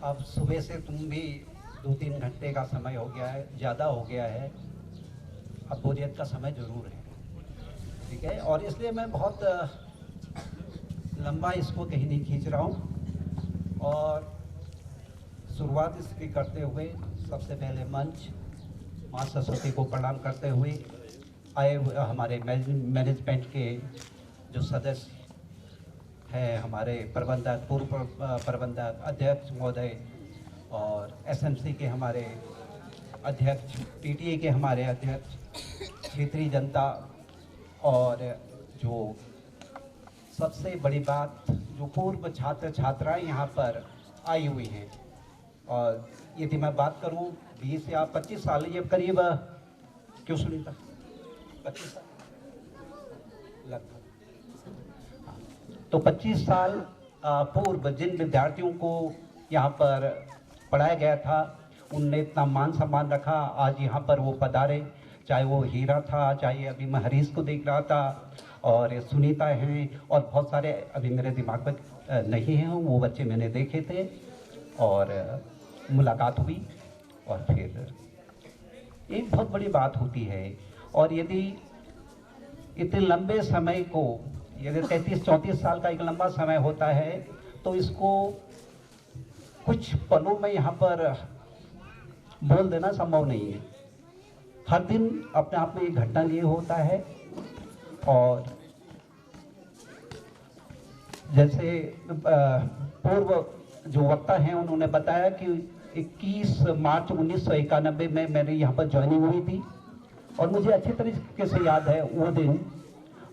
अब सुबह से तुम भी 2-3 घंटे का समय हो गया है, ज़्यादा हो गया है। अब बोरियत का समय ज़रूर है, ठीक है। और इसलिए मैं बहुत लंबा इसको कहीं नहीं खींच रहा हूँ। और शुरुआत इसकी करते हुए सबसे पहले मंच माँ सरस्वती को प्रणाम करते हुए आए हुए हमारे मैनेजमेंट के जो सदस्य है, हमारे प्रबंधक, पूर्व प्रबंधक, अध्यक्ष महोदय और एसएमसी के हमारे अध्यक्ष, पीटीए के हमारे अध्यक्ष, क्षेत्रीय जनता, और जो सबसे बड़ी बात जो पूर्व छात्र छात्राएं यहाँ पर आई हुई हैं। और यदि मैं बात करूँ 20 या 25 साल, ये करीब क्यों सुनीता 25 साल लगभग, तो 25 साल पूर्व जिन विद्यार्थियों को यहाँ पर पढ़ाया गया था, उनने इतना मान सम्मान रखा, आज यहाँ पर वो पधारे। चाहे वो हीरा था, चाहे अभी मैं हरीश को देख रहा था, और सुनीता हैं, और बहुत सारे अभी मेरे दिमाग में नहीं हैं, वो बच्चे मैंने देखे थे और मुलाकात हुई। और फिर एक बहुत बड़ी बात होती है, और यदि इतने लंबे समय को, यदि 33-34 साल का एक लंबा समय होता है, तो इसको कुछ पलों में यहाँ पर बोल देना संभव नहीं है। हर दिन अपने आप में एक घटना लिए होता है। और जैसे पूर्व जो वक्ता हैं उन्होंने बताया कि 21 मार्च 1991 में मेरी यहाँ पर ज्वाइनिंग हुई थी, और मुझे अच्छी तरीके से याद है वो दिन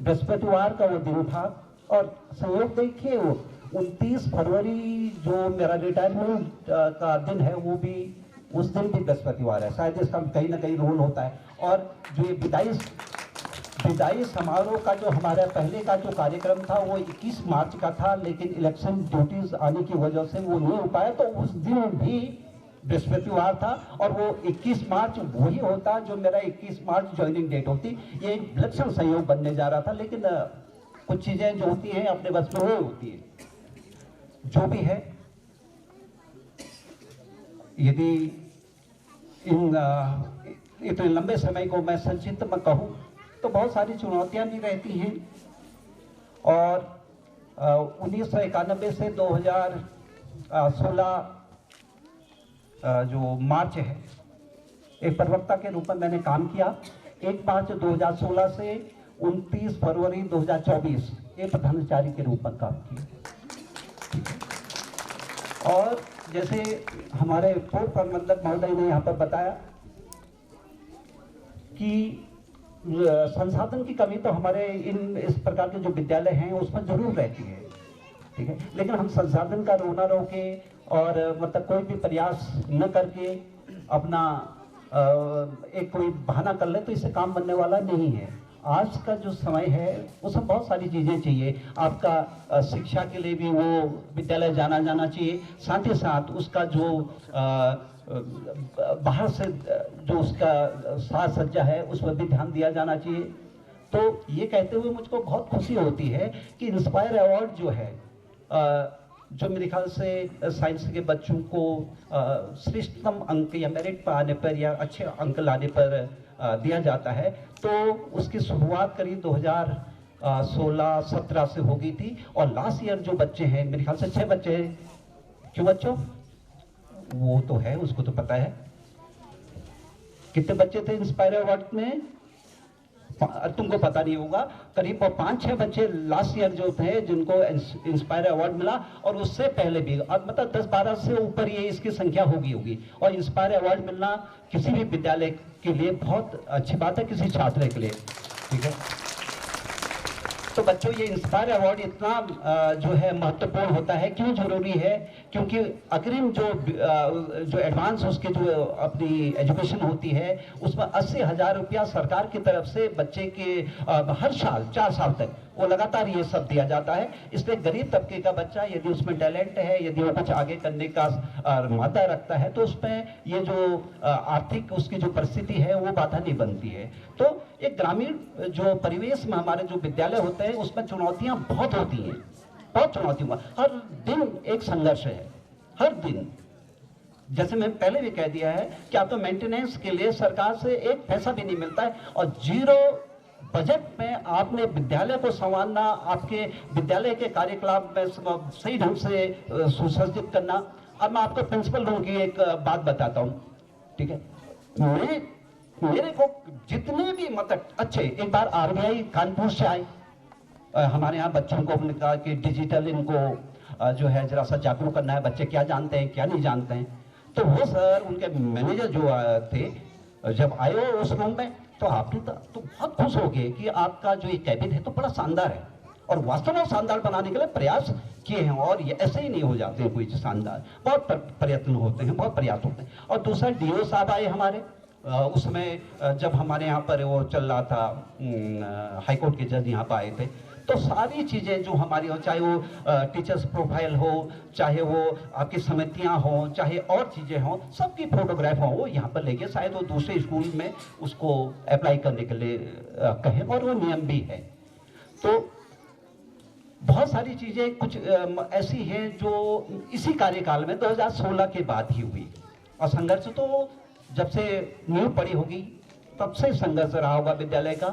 बृहस्पतिवार का वो दिन था। और संयोग देखिए, वो 29 फरवरी जो मेरा रिटायरमेंट का दिन है, वो भी उस दिन भी बृहस्पतिवार है। शायद इसका कहीं ना कहीं रोल होता है। और जो ये विदाई समारोह का जो हमारा पहले का जो कार्यक्रम था वो 21 मार्च का था, लेकिन इलेक्शन ड्यूटीज आने की वजह से वो नहीं हो पाया, तो उस दिन भी बृहस्पतिवार था। और वो 21 मार्च वही होता जो मेरा 21 मार्च ज्वाइनिंग डेट होती। ये एक विलक्षण संयोग बनने जा रहा था, लेकिन कुछ चीज़ें जो होती हैं अपने बस में नहीं होती है। जो भी है, यदि इन इतने लंबे समय को मैं संक्षिप्त में कहूँ तो बहुत सारी चुनौतियाँ भी रहती हैं। और 1991 से 2016 जो मार्च है, एक प्रवक्ता के रूप में मैंने काम किया। 1 मार्च 2016 से 29 फरवरी 2024 एक प्रधानाचार्य के रूप में काम किया। और जैसे हमारे पूर्व प्रबंधक महोदय ने यहाँ पर बताया कि संसाधन की कमी तो हमारे इस प्रकार के जो विद्यालय हैं उसमें जरूर रहती है, ठीक है। लेकिन हम संसाधन का रोना रोके और मतलब कोई भी प्रयास न करके अपना एक कोई बहाना कर ले तो इससे काम बनने वाला नहीं है। आज का जो समय है उसमें बहुत सारी चीज़ें चाहिए। आपका शिक्षा के लिए भी वो विद्यालय जाना चाहिए, साथ ही साथ उसका जो बाहर से जो उसका साज सज्जा है उस पर भी ध्यान दिया जाना चाहिए। तो ये कहते हुए मुझको बहुत खुशी होती है कि इंस्पायर अवार्ड जो है, जो मेरे ख्याल से साइंस के बच्चों को श्रेष्ठतम अंक या मेरिट पर आने पर या अच्छे अंक लाने पर दिया जाता है, तो उसकी शुरुआत करीब 2016-17 से हो गई थी। और लास्ट ईयर जो बच्चे हैं, मेरे ख्याल से 6 बच्चे हैं। क्यों बच्चों? वो तो है, उसको तो पता है कितने बच्चे थे इंस्पायर अवार्ड में, तुमको पता नहीं होगा। करीब 5-6 बच्चे लास्ट ईयर जो थे जिनको इंस्पायर अवार्ड मिला, और उससे पहले भी अब मतलब 10-12 से ऊपर ये इसकी संख्या होगी। और इंस्पायर अवार्ड मिलना किसी भी विद्यालय के लिए बहुत अच्छी बात है, किसी छात्र के लिए, ठीक है। तो बच्चों, ये इंस्पायर अवार्ड इतना जो है महत्वपूर्ण होता है। क्यों जरूरी है? क्योंकि अग्रिम जो एडवांस उसकी जो अपनी एजुकेशन होती है उसमें 80,000 रुपया सरकार की तरफ से बच्चे के हर साल 4 साल तक वो लगातार ये सब दिया जाता है। इसलिए गरीब तबके का बच्चा यदि उसमें टैलेंट है, यदि वो कुछ आगे करने का मादा रखता है, तो उसमें ये जो आर्थिक उसकी जो परिस्थिति है वो बाधा नहीं बनती है। तो एक ग्रामीण जो परिवेश में हमारे जो विद्यालय होते हैं उसमें चुनौतियां बहुत होती हैं, बहुत चुनौतियां। हर दिन एक संघर्ष है, हर दिन। जैसे मैं पहले भी कह दिया है कि आपको मेंटेनेंस के लिए सरकार से एक पैसा भी नहीं मिलता है, और जीरो बजट में आपने विद्यालय को संवारना, आपके विद्यालय के कार्यकलाप में सही ढंग से सुसज्जित करना। अब मैं आपको प्रिंसिपल रूम की एक बात बताता हूँ, ठीक है। मेरे को जितने भी मतलब अच्छे, एक बार आरबीआई कानपुर से आए, हमारे यहाँ बच्चों को हमने कहा कि डिजिटल इनको जो है जरा सा जागरूक करना है, बच्चे क्या जानते हैं क्या नहीं जानते हैं। तो वो सर, उनके मैनेजर जो थे, जब आए हो उस रूम में, तो आपने तो बहुत खुश हो गए कि आपका जो ये कैबिन है तो बड़ा शानदार है, और वास्तव में शानदार बनाने के लिए प्रयास किए हैं, और ये ऐसे ही नहीं हो जाते हैं कोई शानदार, बहुत प्रयत्न होते हैं, बहुत प्रयास होते हैं। और दूसरा डीओ साहब आए हमारे, उसमें जब हमारे यहाँ पर वो चल रहा था, हाईकोर्ट के जज यहाँ पर आए थे, तो सारी चीज़ें जो हमारी हो, चाहे वो टीचर्स प्रोफाइल हो, चाहे वो आपकी समितियाँ हो, चाहे और चीज़ें हों, सबकी फोटोग्राफ हो, वो यहाँ पर लेके शायद वो दूसरे स्कूल में उसको अप्लाई करने के लिए कहें, और वो नियम भी है। तो बहुत सारी चीज़ें कुछ ऐसी हैं जो इसी कार्यकाल में 2016 के बाद ही हुई, और संघर्ष तो जब से नींव पड़ी होगी तब से संघर्ष रहा होगा विद्यालय का।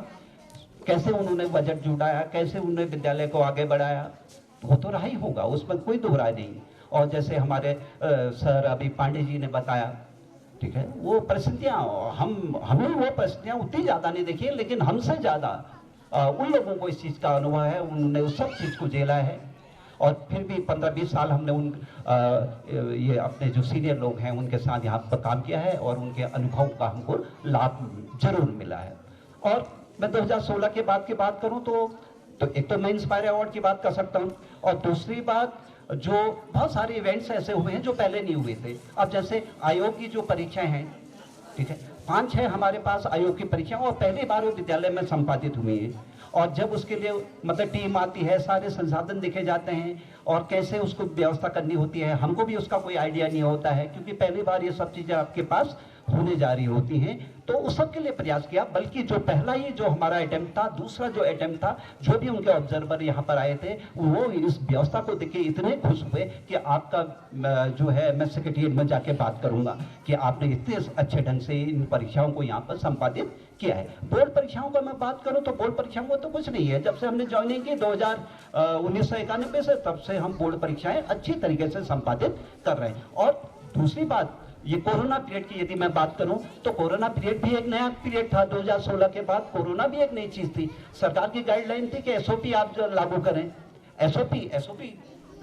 कैसे उन्होंने बजट जुटाया, कैसे उन्होंने विद्यालय को आगे बढ़ाया, वो तो रहा ही होगा, उसमें कोई दो राय नहीं। और जैसे हमारे सर अभी पांडे जी ने बताया, ठीक है, वो परिस्थितियाँ हमने वो परिस्थितियाँ उतनी ज़्यादा नहीं देखी, लेकिन हमसे ज़्यादा उन लोगों को इस चीज़ का अनुभव है, उन्होंने उस सब चीज़ को झेला है। और फिर भी 15-20 साल हमने ये अपने जो सीनियर लोग हैं उनके साथ यहाँ पर काम किया है, और उनके अनुभव का हमको लाभ जरूर मिला है। और मैं 2016 के बाद की बात करूं तो एक तो मैं इंस्पायर अवार्ड की बात कर सकता हूं, और दूसरी बात जो बहुत सारे इवेंट्स ऐसे हुए हैं जो पहले नहीं हुए थे। अब जैसे आयोग की जो परीक्षाएं हैं, ठीक है, 5-6 हमारे पास आयोग की परीक्षाएं, और पहली बार वो विद्यालय में संपादित हुई है। और जब उसके लिए मतलब टीम आती है, सारे संसाधन देखे जाते हैं, और कैसे उसको व्यवस्था करनी होती है, हमको भी उसका कोई आइडिया नहीं होता है, क्योंकि पहली बार ये सब चीज़ें आपके पास होने जा रही होती हैं। तो उस सब के लिए प्रयास किया, बल्कि जो पहला ही जो हमारा अटेम्प्ट था, दूसरा जो अटेम्प्ट था, जो भी उनके ऑब्जर्वर यहाँ पर आए थे, वो इस व्यवस्था को देख के इतने खुश हुए कि आपका जो है, मैं सेक्रेटरिएट में जाके बात करूँगा कि आपने इतने अच्छे ढंग से इन परीक्षाओं को यहाँ पर संपादित किया है। बोर्ड परीक्षाओं का मैं बात करूँ तो बोर्ड परीक्षाओं को तो कुछ नहीं है, जब से हमने ज्वाइनिंग की 1991 से, तब से हम बोर्ड परीक्षाएं अच्छी तरीके से संपादित कर रहे हैं। और दूसरी बात, ये कोरोना पीरियड की यदि मैं बात करूं तो कोरोना पीरियड भी एक नया पीरियड था। 2016 के बाद कोरोना भी एक नई चीज थी। सरकार की गाइडलाइन थी कि एसओपी आप जो लागू करें, एसओपी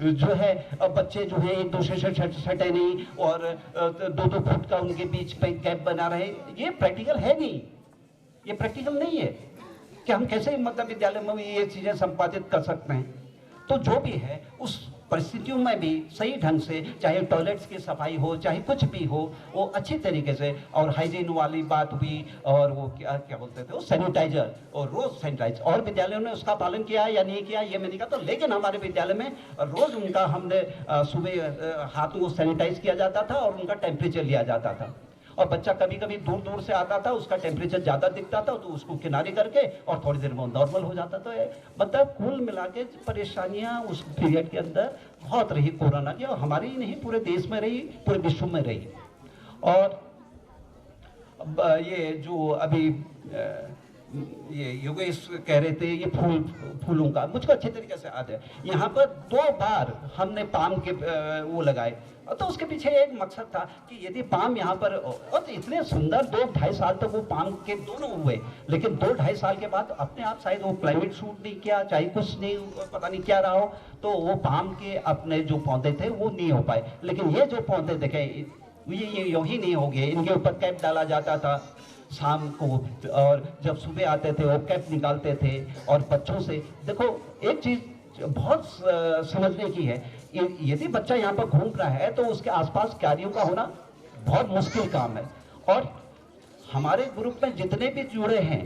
जो है, बच्चे जो है एक दूसरे से सटे नहीं, और 2-2 फुट का उनके बीच पे गैप बना रहे। ये प्रैक्टिकल है नहीं, ये प्रैक्टिकल नहीं है कि हम कैसे मतलब विद्यालय में ये चीजें संपादित कर सकते हैं। तो जो भी है, उस परिस्थितियों में भी सही ढंग से, चाहे टॉयलेट्स की सफाई हो, चाहे कुछ भी हो, वो अच्छी तरीके से, और हाइजीन वाली बात हुई, और वो क्या बोलते थे, वो सैनिटाइजर, और रोज सैनिटाइज, और विद्यालयों ने उसका पालन किया या नहीं किया ये मैं नहीं कहता, लेकिन हमारे विद्यालय में रोज उनका हमने सुबह हाथों को सैनिटाइज किया जाता था, और उनका टेम्परेचर लिया जाता था। और बच्चा कभी कभी दूर दूर से आता था, उसका टेम्परेचर ज़्यादा दिखता था, तो उसको किनारे करके और थोड़ी देर में नॉर्मल हो जाता था। मतलब कुल मिला के परेशानियाँ उस पीरियड के अंदर बहुत रही कोरोना की, और हमारे ही नहीं पूरे देश में रही, पूरे विश्व में रही। और ये जो अभी ये योगेश कह रहे थे, ये फूलों का मुझको अच्छे तरीके से याद है। यहाँ पर 2 बार हमने पाम के वो लगाए, तो उसके पीछे एक मकसद था कि यदि पाम यहाँ पर, और तो इतने सुंदर 2-2.5 साल तक वो पाम के दोनों हुए, लेकिन 2-2.5 साल के बाद अपने आप शायद वो क्लाइमेट सूट नहीं किया, चाहे कुछ नहीं, पता नहीं क्या रहा हो, तो वो पाम के अपने जो पौधे थे वो नहीं हो पाए। लेकिन ये जो पौधे देखे, ये यूं ही नहीं हो गए, इनके ऊपर कैप डाला जाता था शाम को, और जब सुबह आते थे वो कैप निकालते थे। और बच्चों से देखो, एक चीज बहुत समझने की है, यदि बच्चा यहाँ पर घूम रहा है तो उसके आसपास क्यारियों का होना बहुत मुश्किल काम है। और हमारे ग्रुप में जितने भी जुड़े हैं,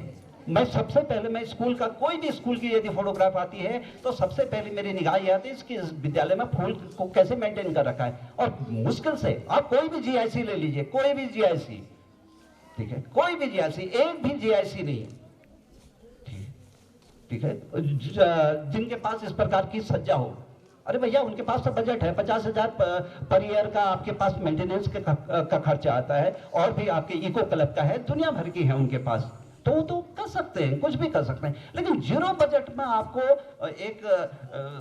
मैं सबसे पहले, मैं स्कूल का, कोई भी स्कूल की यदि फोटोग्राफ आती है तो सबसे पहले मेरी निगाह ये आती है इसकी विद्यालय में फूल को कैसे मेंटेन कर रखा है। और मुश्किल से आप कोई भी जीआईसी ले लीजिए, कोई भी जीआईसी, ठीक है, कोई भी जीआईसी, एक भी जीआईसी नहीं, ठीक है, जिनके पास इस प्रकार की सज्जा हो, अरे भैया उनके पास तो बजट है 50,000 पर ईयर का आपके पास मेंटेनेंस का खर्चा आता है, और भी आपके इको क्लब का है, दुनिया भर की है उनके पास, तो वो तो कर सकते हैं, कुछ भी कर सकते हैं। लेकिन जीरो बजट में आपको एक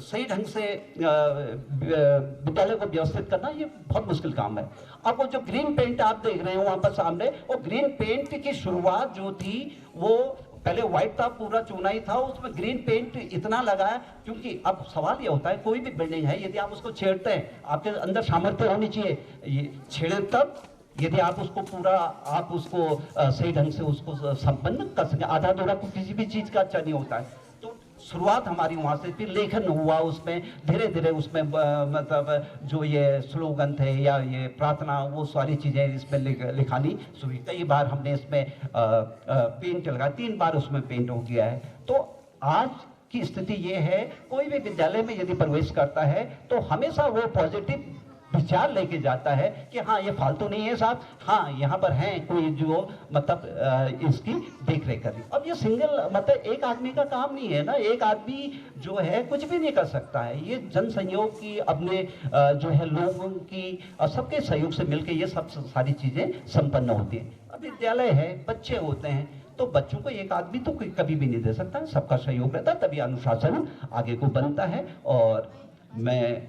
सही ढंग से विद्यालय को व्यवस्थित करना ये बहुत मुश्किल काम है। अब वो जो ग्रीन पेंट आप देख रहे हैं वहां पर सामने, वो ग्रीन पेंट की शुरुआत जो थी वो पहले व्हाइट था, पूरा चुनाई था, उसमें ग्रीन पेंट इतना लगा है, क्योंकि अब सवाल ये होता है कोई भी बिल्डिंग है यदि आप उसको छेड़ते हैं, आपके अंदर सामर्थ्य होनी चाहिए, ये छेड़े तब, यदि आप उसको पूरा आप उसको सही ढंग से उसको संपन्न कर सके, आधा अधूरा किसी भी चीज का अच्छा नहीं होता है। तो शुरुआत हमारी वहां से, फिर लेखन हुआ उसमें, धीरे धीरे उसमें मतलब जो ये स्लोगन थे या ये प्रार्थना, वो सारी चीजें इसमें लिखानी शुरू। कई बार हमने इसमें पेंट लगा, 3 बार उसमें पेंट हो गया है। तो आज की स्थिति ये है, कोई भी विद्यालय में यदि प्रवेश करता है तो हमेशा वो पॉजिटिव विचार लेके जाता है कि हाँ ये फालतू नहीं है साहब, हाँ यहाँ पर हैं कोई जो मतलब इसकी देख रेख करें। अब ये सिंगल मतलब एक आदमी का काम नहीं है ना, एक आदमी जो है कुछ भी नहीं कर सकता है, ये जन सहयोग की अपने जो है लोगों की सबके सहयोग से मिलकर ये सब सारी चीजें संपन्न होती है। अब विद्यालय है, बच्चे होते हैं, तो बच्चों को एक आदमी तो कभी भी नहीं दे सकता, सबका सहयोग रहता है, तभी अनुशासन आगे को बनता है। और मैं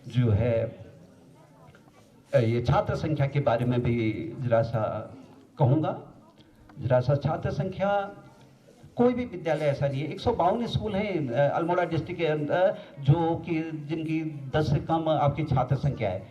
जो है ये छात्र संख्या के बारे में भी जरा सा कहूँगा। जरा सा छात्र संख्या, कोई भी विद्यालय ऐसा नहीं है, 152 स्कूल हैं अल्मोड़ा डिस्ट्रिक्ट के अंदर जो कि जिनकी 10 से कम आपकी छात्र संख्या है।